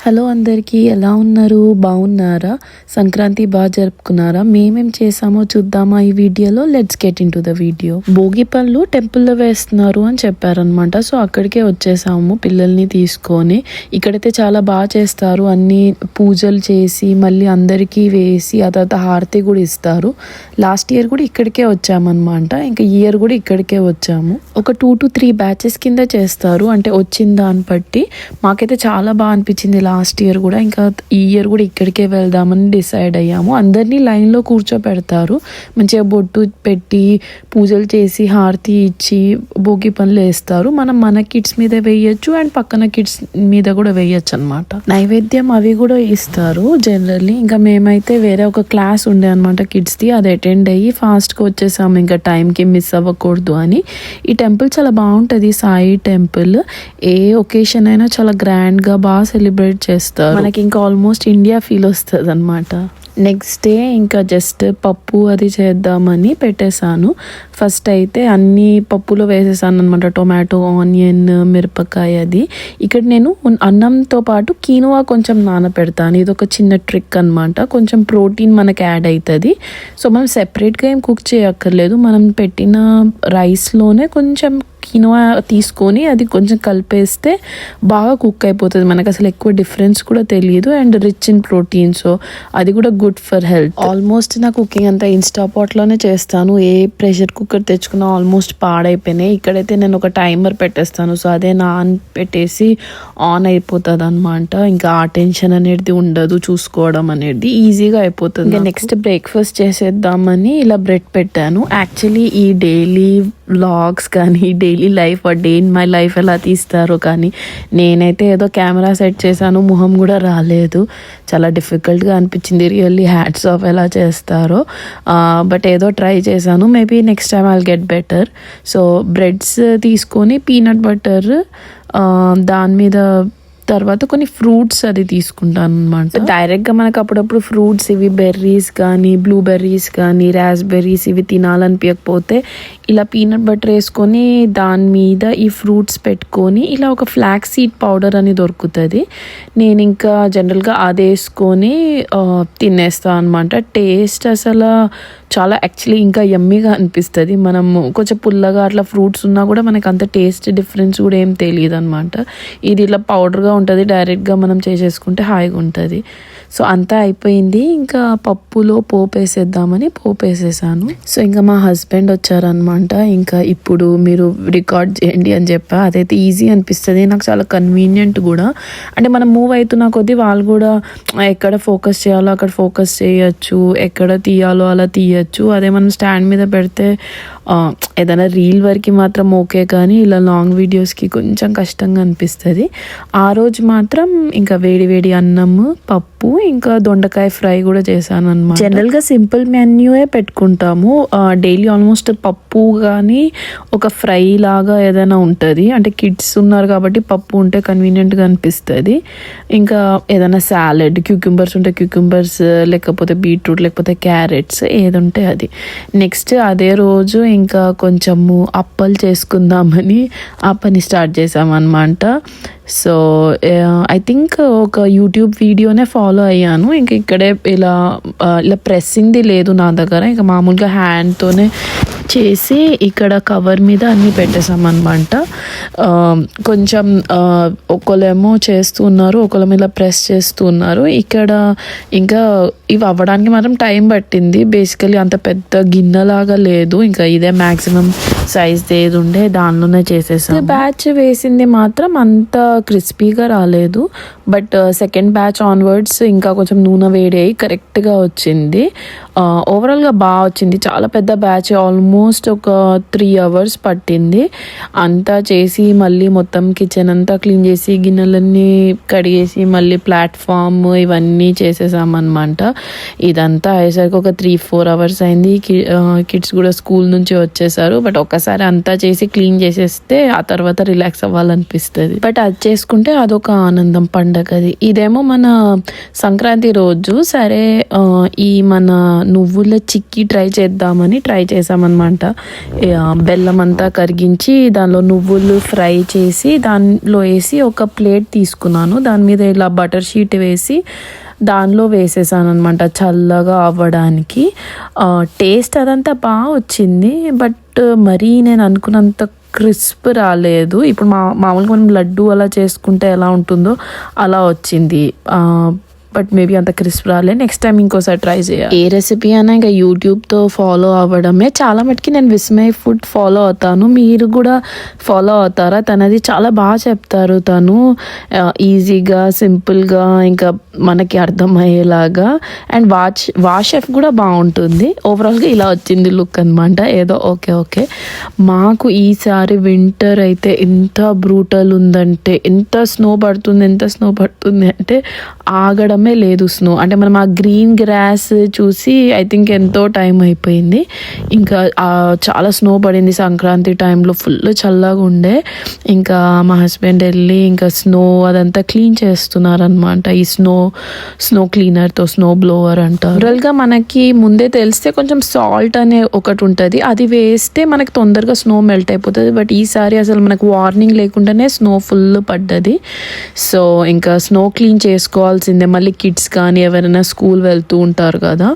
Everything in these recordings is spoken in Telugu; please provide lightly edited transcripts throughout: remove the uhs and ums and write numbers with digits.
హలో అందరికీ, ఎలా ఉన్నారు? బాగున్నారా? సంక్రాంతి బాగా జరుపుకున్నారా? మేమేం చేసామో చూద్దామా ఈ వీడియోలో. Let's get in to the video. Bhogi పళ్ళు టెంపుల్లో వేస్తున్నారు అని చెప్పారనమాట. సో అక్కడికే వచ్చేసాము పిల్లల్ని తీసుకొని. ఇక్కడైతే చాలా బాగా చేస్తారు, అన్ని పూజలు చేసి మళ్ళీ అందరికీ వేసి ఆ తర్వాత హారతి కూడా ఇస్తారు. లాస్ట్ ఇయర్ కూడా ఇక్కడికే వచ్చామన్నమాట. ఇంకా ఈ ఇయర్ కూడా ఇక్కడికే వచ్చాము. ఒక 2 to 3 బ్యాచెస్ కింద చేస్తారు, అంటే వచ్చిన దాన్ని బట్టి. మాకైతే చాలా బాగా అనిపించింది లాస్ట్ ఇయర్ కూడా. ఇంకా ఈ ఇయర్ కూడా ఇక్కడికే వెళ్దామని డిసైడ్ అయ్యాము. అందరినీ లైన్లో కూర్చోపెడతారు, మంచిగా బొట్టు పెట్టి పూజలు చేసి హారతి ఇచ్చి భోగి పనులు వేస్తారు. మనం మన కిడ్స్ మీద వేయచ్చు అండ్ పక్కన కిడ్స్ మీద కూడా వేయచ్చు అనమాట. నైవేద్యం అవి కూడా ఇస్తారు జనరల్లీ. ఇంకా మేమైతే వేరే ఒక క్లాస్ ఉండే అనమాట కిడ్స్ది, అది అటెండ్ అయ్యి ఫాస్ట్గా వచ్చేసాము, ఇంకా టైంకి మిస్ అవ్వకూడదు అని. ఈ టెంపుల్ చాలా బాగుంటుంది, సాయి టెంపుల్. ఏ ఒకేషన్ అయినా చాలా గ్రాండ్గా బాగా సెలబ్రేట్ చేస్తారు. మనకి ఇంకా ఆల్మోస్ట్ ఇండియా ఫీల్ వస్తుంది అనమాట. నెక్స్ట్ డే ఇంకా జస్ట్ పప్పు అది చేద్దామని పెట్టేశాను. ఫస్ట్ అయితే అన్ని పప్పులో వేసేసాను అనమాట, టొమాటో, ఆనియన్, మిరపకాయ. అది ఇక్కడ నేను అన్నంతో పాటు కీనువా కొంచెం నానపెడతాను. ఇది ఒక చిన్న ట్రిక్ అనమాట, కొంచెం ప్రోటీన్ మనకి యాడ్ అవుతుంది. సో మనం సెపరేట్గా ఏం కుక్ చేయక్కర్లేదు, మనం పెట్టిన రైస్లోనే కొంచెం కీనువా తీసుకొని అది కొంచెం కలిపేస్తే బాగా కుక్ అయిపోతుంది. మనకు అసలు ఎక్కువ డిఫరెన్స్ కూడా తెలియదు and rich in protein. So అది కూడా గుడ్ ఫర్ హెల్త్. ఆల్మోస్ట్ నా కుకింగ్ అంతా ఇన్స్టా పాట్లోనే చేస్తాను. ఏ ప్రెషర్ కుక్కర్ తెచ్చుకున్నా ఆల్మోస్ట్ పాడైపోయినాయి. ఇక్కడైతే నేను ఒక టైమర్ పెట్టేస్తాను, సో అదే నాన్ పెట్టేసి ఆన్ అయిపోతుంది అనమాట. ఇంకా ఆ టెన్షన్ అనేది ఉండదు, చూసుకోవడం అనేది ఈజీగా అయిపోతుంది. ఇంకా నెక్స్ట్ బ్రేక్ఫాస్ట్ చేసేద్దామని ఇలా బ్రెడ్ పెట్టాను. యాక్చువల్లీ ఈ డైలీ వ్లాగ్స్ కానీ daily life, day in my life ఎలా తీస్తారో కానీ, నేనైతే ఏదో కెమెరా సెట్ చేశాను, మొహం కూడా రాలేదు. చాలా డిఫికల్ట్గా అనిపించింది, రియల్లీ హ్యాట్స్ ఆఫ్ ఎలా చేస్తారో. బట్ ఏదో ట్రై చేశాను, maybe next time I'll get better. So breads తీసుకొని పీనట్ బటర్, దాని మీద తర్వాత కొన్ని ఫ్రూట్స్ అది తీసుకుంటాను అనమాట. డైరెక్ట్గా మనకు అప్పుడప్పుడు ఫ్రూట్స్ ఇవి బెర్రీస్ కానీ బ్లూబెర్రీస్ కానీ రాస్బెర్రీస్ ఇవి తినాలనిపించకపోతే ఇలా పీనట్ బటర్ వేసుకొని దాని మీద ఈ ఫ్రూట్స్ పెట్టుకొని ఇలా ఒక ఫ్లాక్స్ సీడ్ పౌడర్ అని దొరుకుతుంది. నేను ఇంకా జనరల్గా అది వేసుకొని తినేస్తాను అనమాట. టేస్ట్ అసలు చాలా యాక్చువల్లీ ఇంకా యమ్మీగా అనిపిస్తుంది. మనము కొంచెం పుల్లగా అట్లా ఫ్రూట్స్ ఉన్నా కూడా మనకు అంత టేస్ట్ డిఫరెన్స్ కూడా ఏం తెలియదు అనమాట. ఇది ఇలా పౌడర్గా ఉంటుంది, డైరెక్ట్గా మనం చేసేసుకుంటే హాయిగా ఉంటుంది. సో అంతా అయిపోయింది, ఇంకా పప్పులో పోపు వేసేద్దామని పోపు వేసేసాను. సో ఇంకా మా హస్బెండ్ వచ్చారనమాట. ఇంకా ఇప్పుడు మీరు రికార్డ్ చేయండి అని చెప్పా. అదైతే ఈజీ అనిపిస్తుంది, నాకు చాలా కన్వీనియంట్ కూడా. అంటే మనం మూవ్ అవుతున్న కొద్దీ వాళ్ళు కూడా ఎక్కడ ఫోకస్ చేయాలో అక్కడ ఫోకస్ చేయొచ్చు, ఎక్కడ తీయాలో అలా తీయచ్చు. అదే మనం స్టాండ్ మీద పెడితే ఏదైనా రీల్ వరకు మాత్రం ఓకే, కానీ ఇలా లాంగ్ వీడియోస్కి కొంచెం కష్టంగా అనిపిస్తుంది. ఆ రోజు మాత్రం ఇంకా వేడి వేడి అన్నము, పప్పు, ఇంకా దొండకాయ ఫ్రై కూడా చేశాను అనమాట. జనరల్గా సింపుల్ మెన్యూయే పెట్టుకుంటాము డైలీ. ఆల్మోస్ట్ పప్పు కానీ ఒక ఫ్రై లాగా ఏదైనా ఉంటుంది, అంటే కిడ్స్ ఉన్నారు కాబట్టి పప్పు ఉంటే కన్వీనియంట్గా అనిపిస్తుంది. ఇంకా ఏదైనా సాలెడ్, క్యూక్యూంబర్స్ ఉంటే క్యూక్యూంబర్స్, లేకపోతే బీట్రూట్, లేకపోతే క్యారెట్స్, ఏది ఉంటే అది. నెక్స్ట్ అదే రోజు ఇంకా కొంచెము అప్పలు చేసుకుందామని ఆ పని స్టార్ట్ చేసామన్నమాట. సో ఐ థింక్ ఒక యూట్యూబ్ వీడియోనే ఫాలో అయ్యాను. ఇంక ఇక్కడే ఇలా ప్రెస్సింగ్ది లేదు నా దగ్గర, ఇంకా మామూలుగా హ్యాండ్తోనే చేసి ఇక్కడ కవర్ మీద అన్నీ పెట్టేసామన్నమాట. కొంచెం ఒకళ్ళేమో చేస్తున్నారు, ఒకళ్ళ మీద ప్రెస్ చేస్తున్నారు. ఇక్కడ ఇంకా ఇవి అవ్వడానికి మాత్రం టైం పట్టింది. బేసికలీ అంత పెద్ద గిన్నెలాగా లేదు, ఇంకా ఇదే మ్యాక్సిమం సైజ్ ఏది ఉండే దానిలోనే చేసేసాం. బ్యాచ్ వేసింది మాత్రం అంత క్రిస్పీగా రాలేదు, బట్ సెకండ్ బ్యాచ్ ఆన్వర్డ్స్ ఇంకా కొంచెం నూనె వేడి అయ్యి కరెక్ట్గా వచ్చింది. ఓవరాల్గా బాగా వచ్చింది. చాలా పెద్ద బ్యాచ్, ఆల్మోస్ట్ ఒక 3 hours పట్టింది. అంతా చేసి మళ్ళీ మొత్తం కిచెన్ అంతా క్లీన్ చేసి గిన్నెలన్నీ కడిగేసి మళ్ళీ ప్లాట్ఫామ్ ఇవన్నీ చేసేసామన్నమాట. ఇదంతా అయ్యేసరికి ఒక 3-4 hours అయింది. కిడ్స్ కూడా స్కూల్ నుంచి వచ్చేసారు, బట్ ఒక్క ఒక్కసారి అంతా చేసి క్లీన్ చేసేస్తే ఆ తర్వాత రిలాక్స్ అవ్వాలనిపిస్తుంది. బట్ అది చేసుకుంటే అదొక ఆనందం పండగది. ఇదేమో మన సంక్రాంతి రోజు సరే ఈ మన నువ్వుల చిక్కీ ట్రై చేసామన్నమాట. బెల్లం అంతా కరిగించి దానిలో నువ్వులు ఫ్రై చేసి దానిలో వేసి ఒక ప్లేట్ తీసుకున్నాను. దాని మీద ఇలా బటర్ షీట్ వేసి దానిలో వేసేసాను అనమాట చల్లగా అవ్వడానికి. టేస్ట్ అదంతా బాగా వచ్చింది, బట్ మరీ నేను అనుకున్నంత క్రిస్ప్ రాలేదు. ఇప్పుడు మామూలుగా మనం లడ్డు అలా చేసుకుంటే ఎలా ఉంటుందో అలా వచ్చింది. బట్ మేబీ అంత క్రిస్ప్ రాలే. నెక్స్ట్ టైం ఇంకోసారి ట్రై చేయాలి. ఏ రెసిపీ అయినా ఇంకా యూట్యూబ్తో ఫాలో అవ్వడమే. చాలా మటుకి నేను విస్మయ్ ఫుడ్ ఫాలో అవుతాను. మీరు కూడా ఫాలో అవుతారా? తనది చాలా బాగా చెప్తారు. తను ఈజీగా సింపుల్గా ఇంకా మనకి అర్థమయ్యేలాగా. అండ్ వాషెఫ్ కూడా బాగుంటుంది. ఓవరాల్గా ఇలా వచ్చింది లుక్ అనమాట. ఏదో ఓకే. మాకు ఈసారి వింటర్ అయితే ఎంత బ్రూటల్ ఉందంటే, ఎంత స్నో పడుతుంది అంటే ఆగడమే లేదు స్నో. అంటే మనం ఆ గ్రీన్ గ్రాస్ చూసి ఐ థింక్ ఎంతో టైం అయిపోయింది. ఇంకా చాలా స్నో పడింది సంక్రాంతి టైంలో. ఫుల్ చల్లగా ఉండే. ఇంకా మా హస్బెండ్ వెళ్ళి ఇంకా స్నో అదంతా క్లీన్ చేస్తున్నారనమాట. ఈ స్నో క్లీనర్తో, స్నో బ్లోవర్ అంటారు. జనరల్గా మనకి ముందే తెలిస్తే కొంచెం సాల్ట్ అనే ఒకటి ఉంటుంది, అది వేస్తే మనకి తొందరగా స్నో మెల్ట్ అయిపోతుంది. బట్ ఈసారి అసలు మనకు వార్నింగ్ లేకుండానే స్నో ఫుల్ పడ్డది. సో ఇంకా స్నో క్లీన్ చేసుకోవాల్సిందే. మళ్ళీ కిడ్స్ కానీ ఎవరైనా స్కూల్ వెళ్తూ ఉంటారు కదా.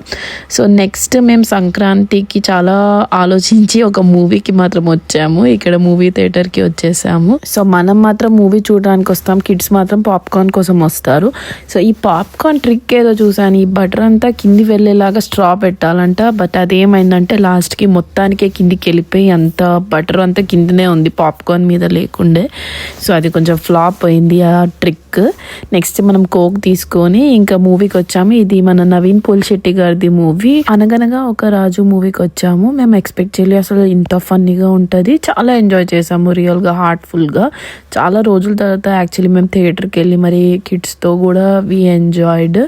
సో నెక్స్ట్ మేము సంక్రాంతికి చాలా ఆలోచించి ఒక మూవీకి మాత్రం వచ్చాము. ఇక్కడ మూవీ థియేటర్కి వచ్చేసాము. సో మనం మాత్రం మూవీ చూడడానికి వస్తాం, కిడ్స్ మాత్రం పాప్కార్న్ కోసం వస్తారు. సో ఈ పాప్కార్న్ ట్రిక్ ఏదో చూసాను. ఈ బటర్ అంతా కింది వెళ్ళేలాగా స్ట్రా పెట్టాలంట. బట్ అదేమైందంటే లాస్ట్కి మొత్తానికే కిందికి వెళ్ళిపోయి అంత బటర్ అంతా కిందనే ఉంది, పాప్కార్న్ మీద లేకుండే. సో అది కొంచెం ఫ్లాప్ అయింది ఆ ట్రిక్. నెక్స్ట్ మనం కోక్ తీసుకొని ఇంకా మూవీకి వచ్చాము. ఇది మన నవీన్ పోల్శెట్టి గారిది మూవీ అనగనగా ఒక రాజు మూవీకి వచ్చాము. మేము ఎక్స్పెక్ట్ చేయలేదు అసలు ఇంత ఫన్నీగా ఉంటుంది. చాలా ఎంజాయ్ చేసాము, రియల్గా హార్ట్ఫుల్గా. చాలా రోజుల తర్వాత యాక్చువల్లీ మేము థియేటర్కి వెళ్ళి మరి కిడ్స్తో కూడా we enjoyed.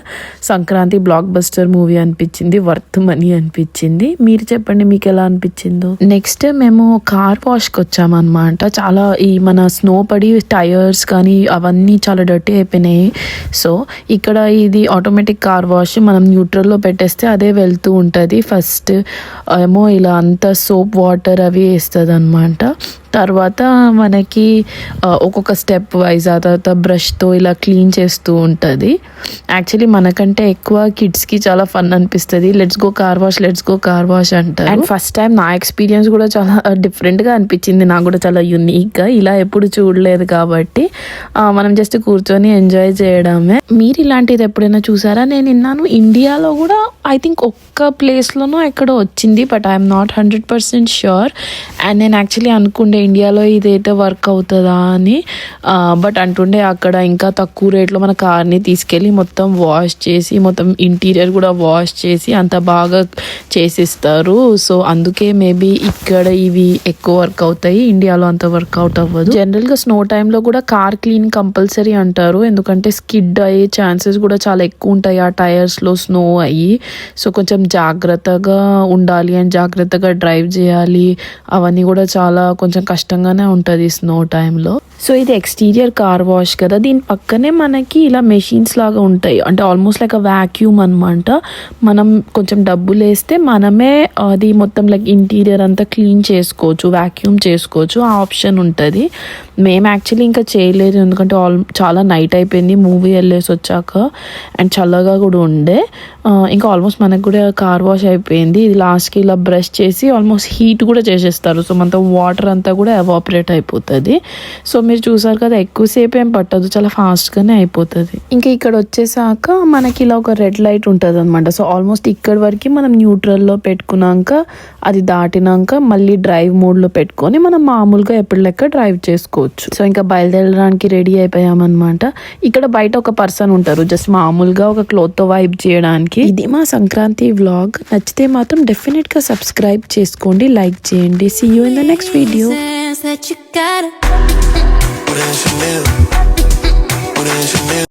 Sankranti blockbuster movie అనిపించింది, వర్త్ మనీ అనిపించింది. మీరు చెప్పండి మీకు ఎలా అనిపించిందో. నెక్స్ట్ మేము కార్ వాష్కి వచ్చామన్నమాట. చాలా ఈ మన స్నో పడి టైర్స్ కానీ అవన్నీ చాలా డర్టీ అయిపోయినాయి. సో ఇక్కడ ఇది ఆటోమేటిక్ కార్ వాష్. మనం న్యూట్రల్లో పెట్టేస్తే అదే వెళ్తూ ఉంటుంది. ఫస్ట్ ఏమో ఇలా అంతా సోప్ వాటర్ అవి వేస్తుంది అనమాట. తర్వాత మనకి ఒక్కొక్క స్టెప్ వైజ్ ఆ తర్వాత బ్రష్తో ఇలా క్లీన్ చేస్తూ ఉంటుంది. యాక్చువల్లీ మనకంటే ఎక్కువ కిడ్స్కి చాలా ఫన్ అనిపిస్తుంది. లెట్స్ గో కార్ వాష్ అంటారు. అండ్ ఫస్ట్ టైం నా ఎక్స్పీరియన్స్ కూడా చాలా డిఫరెంట్గా అనిపించింది. నాకు కూడా చాలా యూనిక్గా, ఇలా ఎప్పుడు చూడలేదు కాబట్టి మనం జస్ట్ కూర్చొని ఎంజాయ్ చేయడమే. మీరు ఇలాంటిది ఎప్పుడైనా చూసారా? నేను విన్నాను ఇండియాలో కూడా ఐ థింక్ ఒక్క ప్లేస్లోనో ఎక్కడో వచ్చింది, but I'm not 100% sure. And నేను యాక్చువల్లీ అనుకుండే ఇండియాలో ఇదైతే వర్క్ అవుతుందా అని. బట్ అంటుండే అక్కడ ఇంకా తక్కువ రేట్లో మన కార్ని తీసుకెళ్ళి మొత్తం వాష్ చేసి, మొత్తం ఇంటీరియర్ కూడా వాష్ చేసి అంత బాగా చేసిస్తారు. సో అందుకే మేబీ ఇక్కడ ఇవి ఎక్కువ వర్క్ అవుతాయి, ఇండియాలో అంత వర్కౌట్ అవ్వదు. జనరల్గా స్నో టైంలో కూడా కార్ క్లీన్ కంపల్సరీ అంటారు, ఎందుకంటే స్కిడ్ అయ్యే ఛాన్సెస్ కూడా చాలా ఎక్కువ ఉంటాయి ఆ టైర్స్లో స్నో అయ్యి. సో కొంచెం జాగ్రత్తగా ఉండాలి అండ్ జాగ్రత్తగా డ్రైవ్ చేయాలి. అవన్నీ కూడా చాలా కొంచెం కష్టంగానే ఉంటుంది స్నో టైంలో. సో ఇది ఎక్స్టీరియర్ కార్ వాష్ కదా, దీని పక్కనే మనకి ఇలా మెషిన్స్ లాగా ఉంటాయి. అంటే ఆల్మోస్ట్ లైక్ వ్యాక్యూమ్ అనమాట. మనం కొంచెం డబ్బులు వేస్తే మనమే అది మొత్తం లైక్ ఇంటీరియర్ అంతా క్లీన్ చేసుకోవచ్చు, వ్యాక్యూమ్ చేసుకోవచ్చు. ఆ ఆప్షన్ ఉంటుంది. మేము యాక్చువల్లీ ఇంకా చేయలేదు, ఎందుకంటే చాలా నైట్ అయిపోయింది మూవీ వెళ్ళేసి వచ్చాక. అండ్ చల్లగా కూడా ఉండే. ఇంకా ఆల్మోస్ట్ మనకు కూడా కార్ వాష్ అయిపోయింది. ఇది లాస్ట్కి ఇలా బ్రష్ చేసి ఆల్మోస్ట్ హీట్ కూడా చేసేస్తారు. సో మనతో వాటర్ అంతా కూడా ఎవాపరేట్ అయిపోతుంది. సో మీరు చూసారు కదా, ఎక్కువసేపు ఏం పట్టదు, చాలా ఫాస్ట్గానే అయిపోతుంది. ఇంకా ఇక్కడ వచ్చేసాక మనకి ఇలా ఒక రెడ్ లైట్ ఉంటుంది అనమాట. సో ఆల్మోస్ట్ ఇక్కడ వరకు మనం న్యూట్రల్లో పెట్టుకున్నాక, అది దాటినాక మళ్ళీ డ్రైవ్ మోడ్లో పెట్టుకొని మనం మామూలుగా ఎప్పుడు లెక్క డ్రైవ్ చేసుకోవచ్చు. సో ఇంకా బయలుదేరడానికి రెడీ అయిపోయామన్నమాట. ఇక్కడ బయట ఒక పర్సన్ ఉంటారు జస్ట్ మామూలుగా ఒక క్లోత్తో వైప్ చేయడానికి. ఇది మా సంక్రాంతి వ్లాగ్. నచ్చితే మాత్రం డెఫినెట్గా సబ్స్క్రైబ్ చేసుకోండి, లైక్ చేయండి. See you in the next video.